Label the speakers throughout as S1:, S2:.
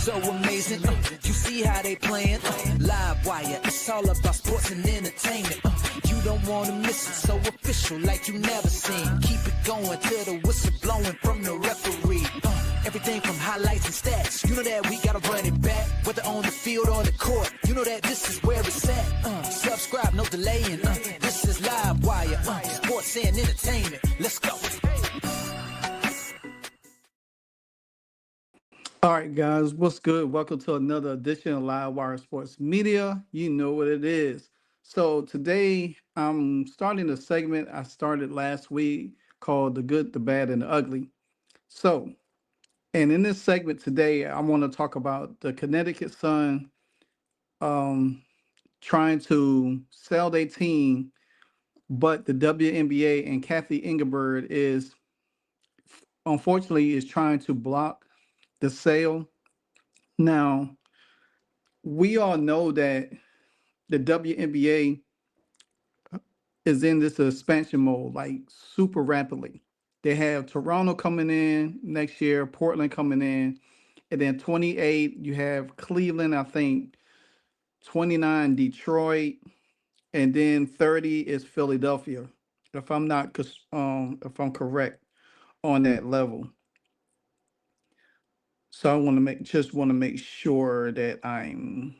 S1: so amazing. You see how they playing? Live wire, it's all about sports and entertainment. You don't want to miss it, so official like you never seen. Keep it going till the whistle blowing from the referee. Everything from highlights and stats. You know that we gotta run it back, whether on the field or the court. You know that this is where it's at. Subscribe, no delaying. This is Live Wire, sports and entertainment. Let's go.
S2: All right, guys, what's good? Welcome to another edition of Live Wire Sports Media. You know what it is. So today I'm starting a segment I started last week called The Good, the Bad, and the Ugly. And in this segment today, I want to talk about the Connecticut Sun trying to sell their team, but the WNBA and Cathy Engelbert unfortunately trying to block the sale. Now, we all know that the WNBA is in this expansion mode, like super rapidly. They have Toronto coming in next year, Portland coming in, and then 28, you have Cleveland, I think, 29, Detroit, and then 30 is Philadelphia, if if I'm correct on that level. So I want to make sure that and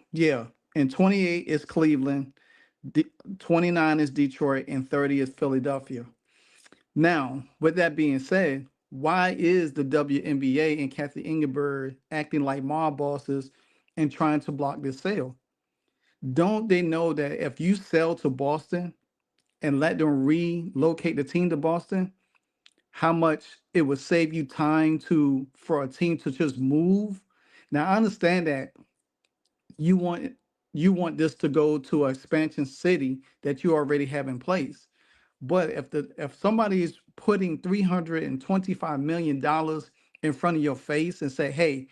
S2: 28 is Cleveland, 29 is Detroit, and 30 is Philadelphia. Now, with that being said, why is the WNBA and Cathy Engelbert acting like mob bosses and trying to block this sale? Don't they know that if you sell to Boston and let them relocate the team to Boston, how much it would save you time for a team to just move? Now, I understand that you want this to go to an expansion city that you already have in place. But if somebody is putting $325 million in front of your face and say, hey,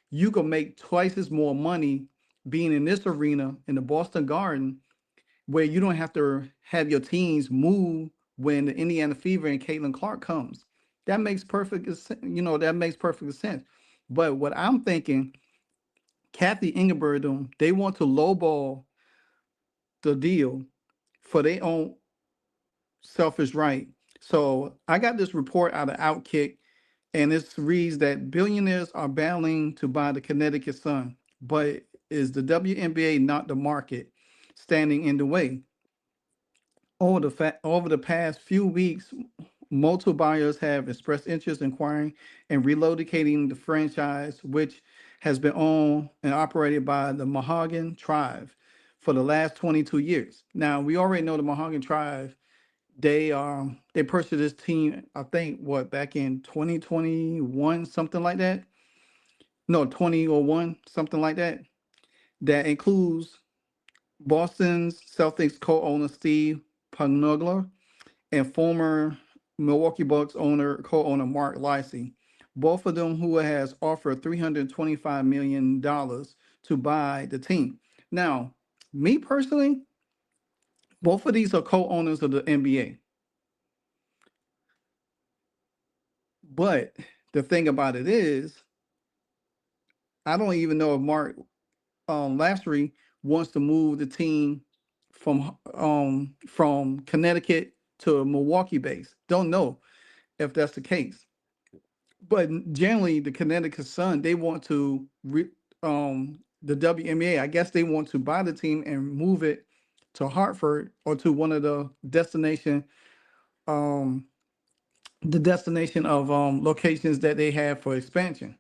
S2: you can make twice as more money being in this arena in the Boston Garden, where you don't have to have your teams move when the Indiana Fever and Caitlin Clark comes. That makes perfect sense. But what I'm thinking, Cathy Engelbert, they want to lowball the deal for their own selfish right. So I got this report out of Outkick, and it reads that billionaires are battling to buy the Connecticut Sun, but is the WNBA not the market standing in the way? Over the past few weeks, multiple buyers have expressed interest inquiring and relocating the franchise, which has been owned and operated by the Mahogany Tribe for the last 22 years. Now, we already know the Mahogany Tribe. They purchased this team, I think, back in 2021, something like that. No, 2001, something like that. That includes Boston Celtics co-owner Steve Pagnola and former Milwaukee Bucks co-owner Mark Lysy, both of them who has offered $325 million to buy the team. Now, me personally, both of these are co-owners of the NBA. But the thing about it is, I don't even know if Mark Lassery wants to move the team from Connecticut to a Milwaukee base. Don't know if that's the case. But generally, the Connecticut Sun, they want to the WNBA, I guess they want to buy the team and move it to Hartford or to one of the destination of locations that they have for expansion.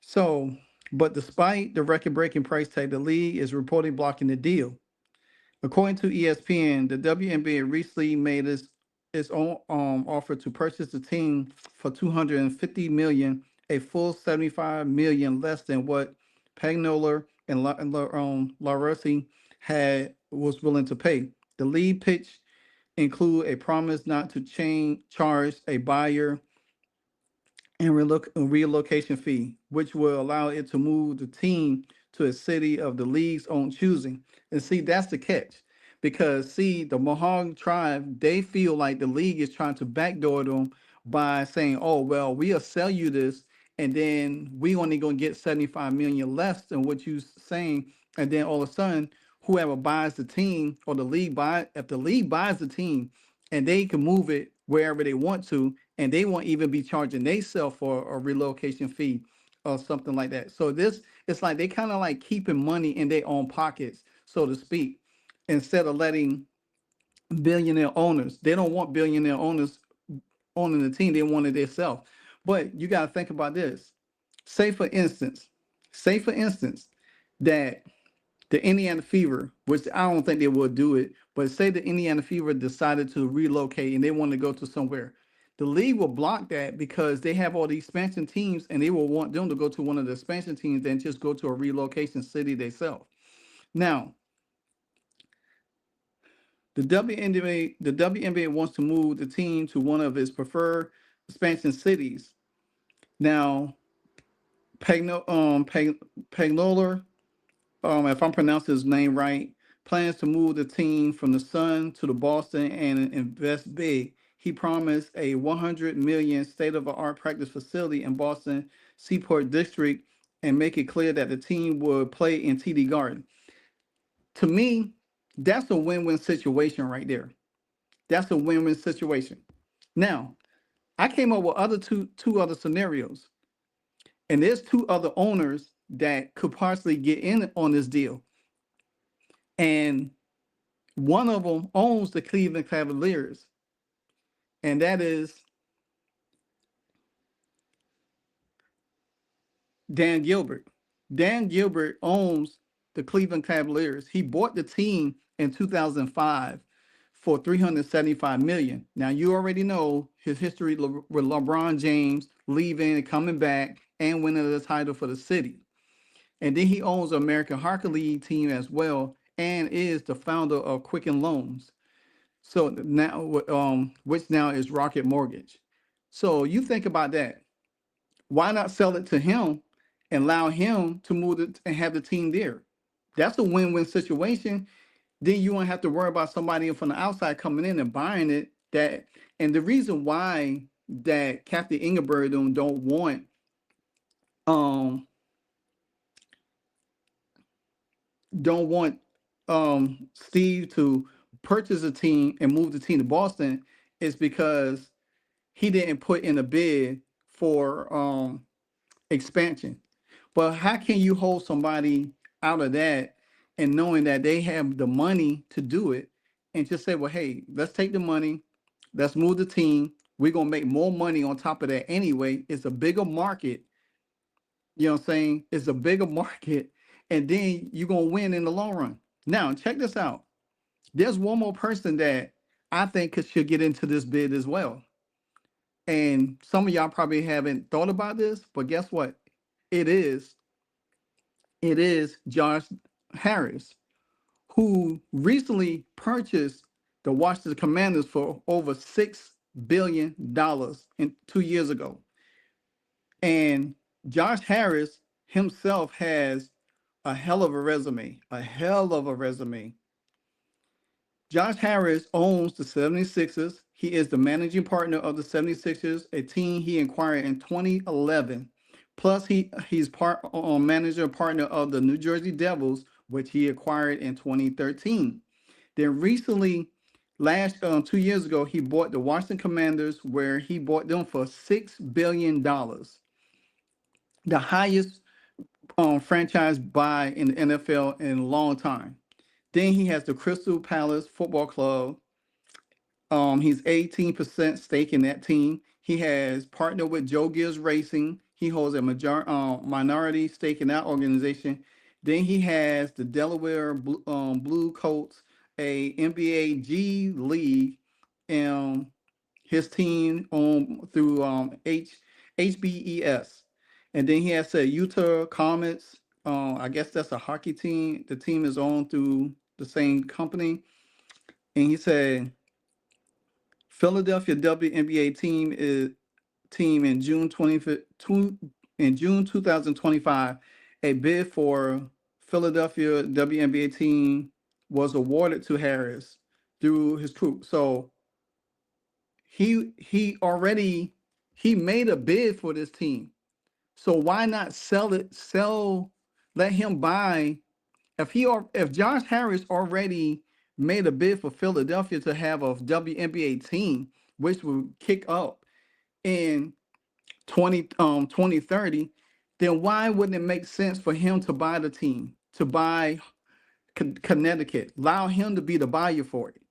S2: So, but despite the record-breaking price tag, the league is reportedly blocking the deal. According to ESPN, the WNBA recently made its own offer to purchase the team for $250 million, a full $75 million less than what Pagnola and Larossi was willing to pay. The lead pitch include a promise not to charge a buyer and relocation fee, which will allow it to move the team to a city of the league's own choosing. And see, that's the catch. Because see, the Mohawk tribe, they feel like the league is trying to backdoor them by saying, oh, well, we'll sell you this and then we only gonna get 75 million less than what you saying, and then all of a sudden, whoever buys the team or the league if the league buys the team, and they can move it wherever they want to, and they won't even be charging themselves for a relocation fee or something like that. So this, it's like they kind of like keeping money in their own pockets, so to speak, instead of letting billionaire owners. They don't want billionaire owners owning the team. They want it themselves. But you got to think about this. Say for instance, say for instance that the Indiana Fever, which I don't think they will do it, but say the Indiana Fever decided to relocate and they want to go to somewhere. The league will block that because they have all these expansion teams and they will want them to go to one of the expansion teams than just go to a relocation city themselves. Now, the WNBA wants to move the team to one of its preferred expansion cities. Now, Pagnola, if I'm pronouncing his name right, plans to move the team from the Sun to the Boston and invest big. He promised a 100 million state-of-the-art practice facility in Boston Seaport District and make it clear that the team would play in TD Garden. To me, that's a win-win situation right there. That's a win-win situation. Now, I came up with two other scenarios, and there's two other owners that could possibly get in on this deal. And one of them owns the Cleveland Cavaliers, and that is Dan Gilbert. Dan Gilbert owns the Cleveland Cavaliers. He bought the team in 2005 for $375 million. Now you already know his history with LeBron James leaving and coming back and winning the title for the city. And then he owns the American Hockey League team as well, and is the founder of Quicken Loans. So now, which now is Rocket Mortgage. So you think about that. Why not sell it to him and allow him to move it and have the team there? That's a win-win situation. Then you won't have to worry about somebody from the outside coming in and buying it. And the reason why that Cathy Engelbert don't want Steve to purchase a team and move the team to Boston is because he didn't put in a bid for expansion. But how can you hold somebody out of that and knowing that they have the money to do it and just say, well, hey, let's take the money, let's move the team. We're going to make more money on top of that anyway. It's a bigger market. You know what I'm saying? It's a bigger market. And then you're going to win in the long run. Now, check this out. There's one more person that I think should get into this bid as well. And some of y'all probably haven't thought about this, but guess what? It is Josh Harris, who recently purchased the Washington Commanders for over $6 billion 2 years ago. And Josh Harris himself has a hell of a resume, Josh Harris owns the 76ers. He is the managing partner of the 76ers, a team he acquired in 2011. Plus, he's manager partner of the New Jersey Devils, which he acquired in 2013. Then recently, 2 years ago, he bought the Washington Commanders, where he bought them for $6 billion, the highest franchise buy in the NFL in a long time. Then he has the Crystal Palace Football Club. He's 18% stake in that team. He has partnered with Joe Gibbs Racing. He holds a minority stake in that organization. Then he has the Delaware Blue Coats, a NBA G League, his team through HBES. And then he has the Utah Comets. I guess that's a hockey team. The team is owned through the same company. And he said Philadelphia WNBA team in June 2025, a bid for Philadelphia WNBA team was awarded to Harris through his group. So he made a bid for this team. So why not sell it? Let him buy. If Josh Harris already made a bid for Philadelphia to have a WNBA team, which will kick up in 2030, then why wouldn't it make sense for him to buy the team, to buy Connecticut, allow him to be the buyer for it?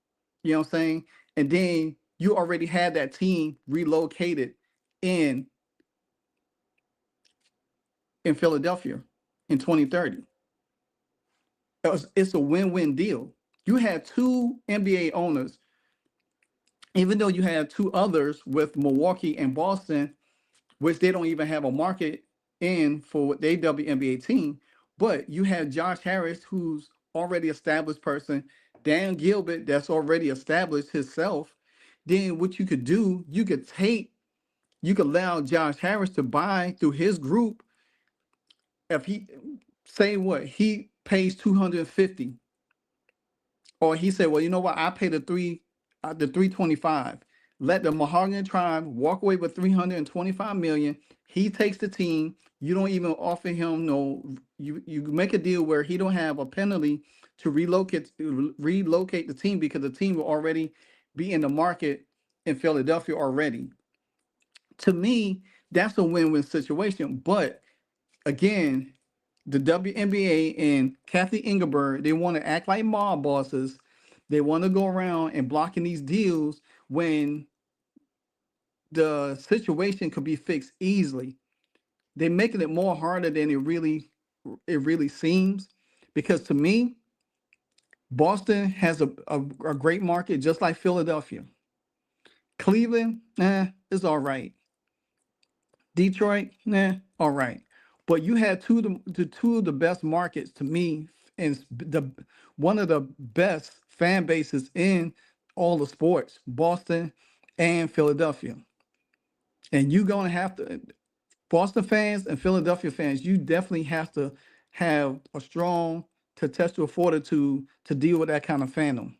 S2: You know what I'm saying? And then you already had that team relocated in in Philadelphia in 2030. It's a win-win deal. You had two NBA owners, even though you had two others with Milwaukee and Boston, which they don't even have a market in for their WNBA team. But you had Josh Harris, who's already established person, Dan Gilbert, that's already established himself. Then what you could do, you could allow Josh Harris to buy through his group. If he say what he pays 250, or he said, well, you know what, I pay the 325. Let the Mahogany tribe walk away with 325 million. He takes the team. You don't even offer him you make a deal where he don't have a penalty to relocate the team, because the team will already be in the market in Philadelphia already. To me, that's a win-win situation. But again, the WNBA and Cathy Engelbert, they want to act like mob bosses. They want to go around and blocking these deals when the situation could be fixed easily. They're making it more harder than it really seems. Because to me, Boston has a great market, just like Philadelphia. Cleveland, it's all right. Detroit, all right. But you had two of the best markets to me, and one of the best fan bases in all the sports, Boston and Philadelphia. And you're gonna have to, Boston fans and Philadelphia fans, you definitely have to have a strong contextual fortitude to deal with that kind of fandom.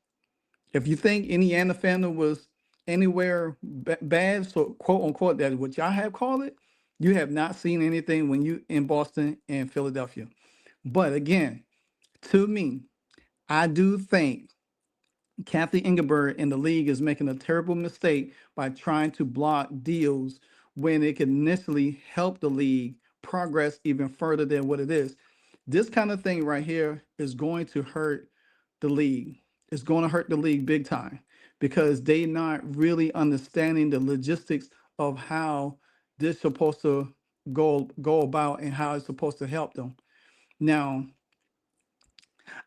S2: If you think Indiana fandom was anywhere bad, so quote unquote, that is what y'all have called it, you have not seen anything when you in Boston and Philadelphia. But again, to me, I do think Cathy Engelbert in the league is making a terrible mistake by trying to block deals when it could initially help the league progress even further than what it is. This kind of thing right here is going to hurt the league. It's going to hurt the league big time, because they're not really understanding the logistics of how this is supposed to go about and how it's supposed to help them. Now,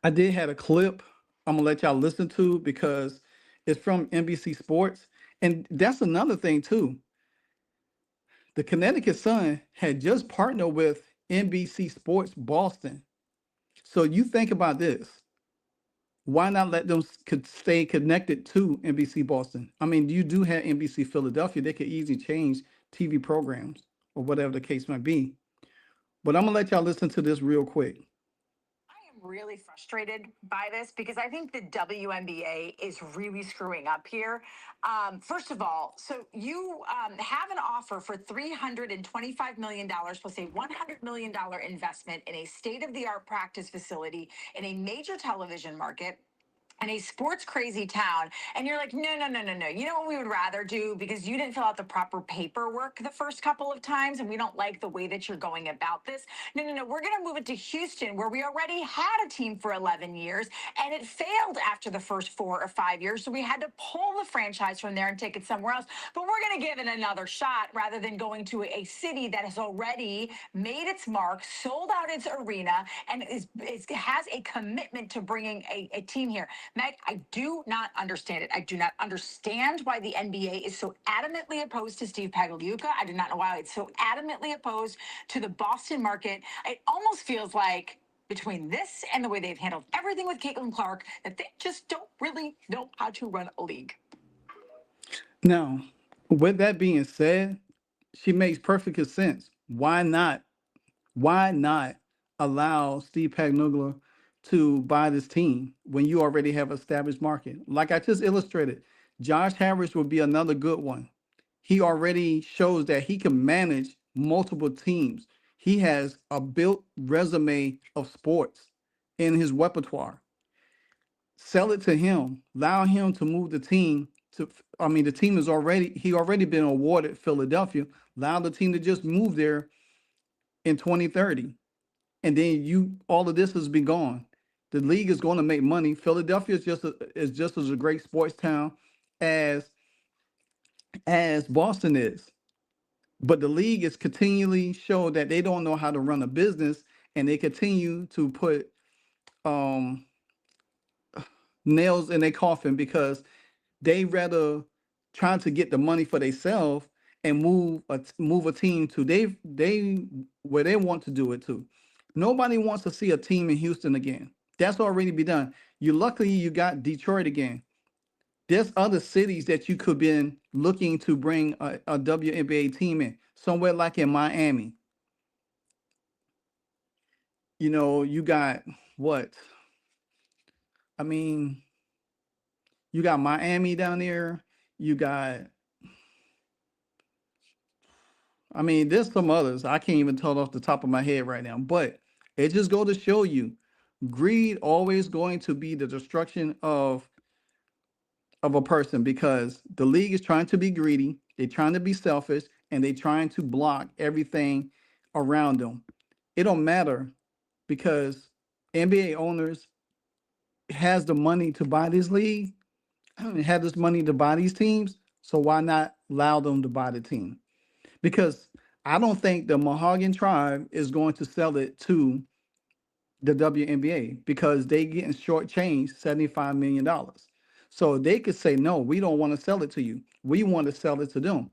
S2: I did have a clip I'm gonna let y'all listen to, because it's from NBC Sports. And that's another thing too. The Connecticut Sun had just partnered with NBC Sports Boston. So you think about this. Why not let them stay connected to NBC Boston? I mean, you do have NBC Philadelphia. They could easily change TV programs or whatever the case might be. But I'm gonna let y'all listen to this real quick.
S3: Really frustrated by this because I think the WNBA is really screwing up here. First of all, so you have an offer for $325 million plus a $100 million investment in a state-of-the-art practice facility in a major television market in a sports crazy town, and you're like, no, no, no, no, no. You know what we would rather do, because you didn't fill out the proper paperwork the first couple of times, and we don't like the way that you're going about this. No, no, no. We're going to move it to Houston, where we already had a team for 11 years, and it failed after the first 4 or 5 years. So we had to pull the franchise from there and take it somewhere else. But we're going to give it another shot rather than going to a city that has already made its mark, sold out its arena, and has a commitment to bringing a team here. Meg, I do not understand it. I do not understand why the NBA is so adamantly opposed to Steve Pagliuca. I do not know why it's so adamantly opposed to the Boston market. It almost feels like, between this and the way they've handled everything with Caitlin Clark, that they just don't really know how to run a league.
S2: Now, with that being said, she makes perfect sense. Why not? Why not allow Steve Pagnuolo to buy this team when you already have established market? Like I just illustrated, Josh Harris would be another good one. He already shows that he can manage multiple teams. He has a built resume of sports in his repertoire. Sell it to him. Allow him to move the team to. I mean, the team is already been awarded Philadelphia. Allow the team to just move there in 2030, and then all of this has been gone. The league is going to make money. Philadelphia is just as a great sports town as Boston is. But the league is continually show that they don't know how to run a business, and they continue to put nails in their coffin because they rather trying to get the money for themselves and move a team to they where they want to do it to. Nobody wants to see a team in Houston again. That's already been done. Luckily you got Detroit again. There's other cities that you could been looking to bring a WNBA team in, somewhere like in Miami. You got what? I mean, you got Miami down there. You got, I mean, there's some others. I can't even tell off the top of my head right now, but it just go to show you, greed always going to be the destruction of a person, because the league is trying to be greedy, they're trying to be selfish, and they're trying to block everything around them. It don't matter, because NBA owners has the money to buy this league, have this money to buy these teams, so why not allow them to buy the team? Because I don't think the Mahogany Tribe is going to sell it to the WNBA, because they getting shortchanged $75 million. So they could say, no, we don't want to sell it to you. We want to sell it to them.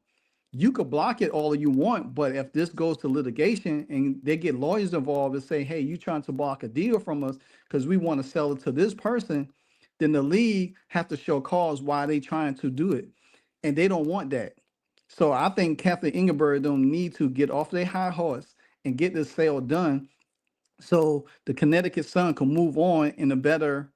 S2: You could block it all you want, but if this goes to litigation and they get lawyers involved and say, hey, you trying to block a deal from us because we want to sell it to this person, then the league have to show cause why they trying to do it. And they don't want that. So I think Cathy Engelbert don't need to get off their high horse and get this sale done, so the Connecticut Sun can move on in a better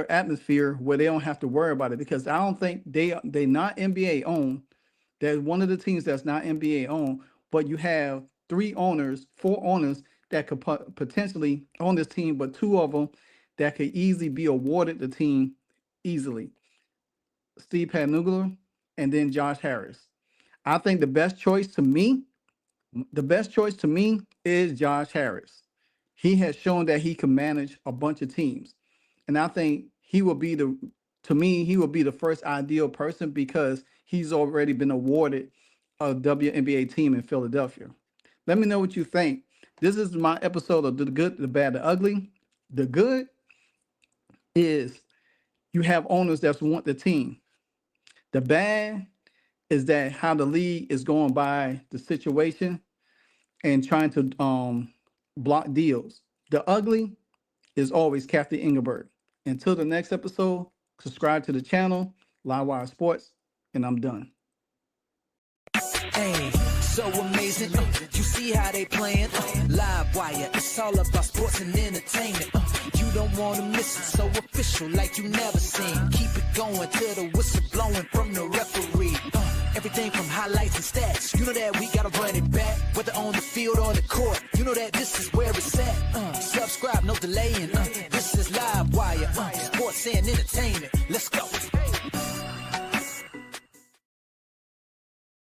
S2: atmosphere where they don't have to worry about it. Because I don't think they not NBA owned. There's one of the teams that's not NBA owned, but you have four owners that could potentially own this team, but two of them that could easily be awarded the team easily. Steve Panugler and then Josh Harris. I think the best choice to me is Josh Harris. He has shown that he can manage a bunch of teams. And I think he will be the first ideal person, because he's already been awarded a WNBA team in Philadelphia. Let me know what you think. This is my episode of The Good, The Bad, The Ugly. The good is you have owners that want the team. The bad is that how the league is going by the situation and trying to block deals. The ugly is always Cathy Engelbert. Until the next episode, subscribe to the channel, Livewire Sports, and I'm done.
S1: Hey, so amazing. You see how they playing? Live wire, it's all about sports and entertainment. You don't want to miss it, so official like you never seen. Keep it going till the whistle blowing from the referee. Everything from highlights and stats. You know that we gotta run it back, whether on the field or the court. You know that this is where it's at. Subscribe, no delaying. This is Live Wire, sports and entertainment.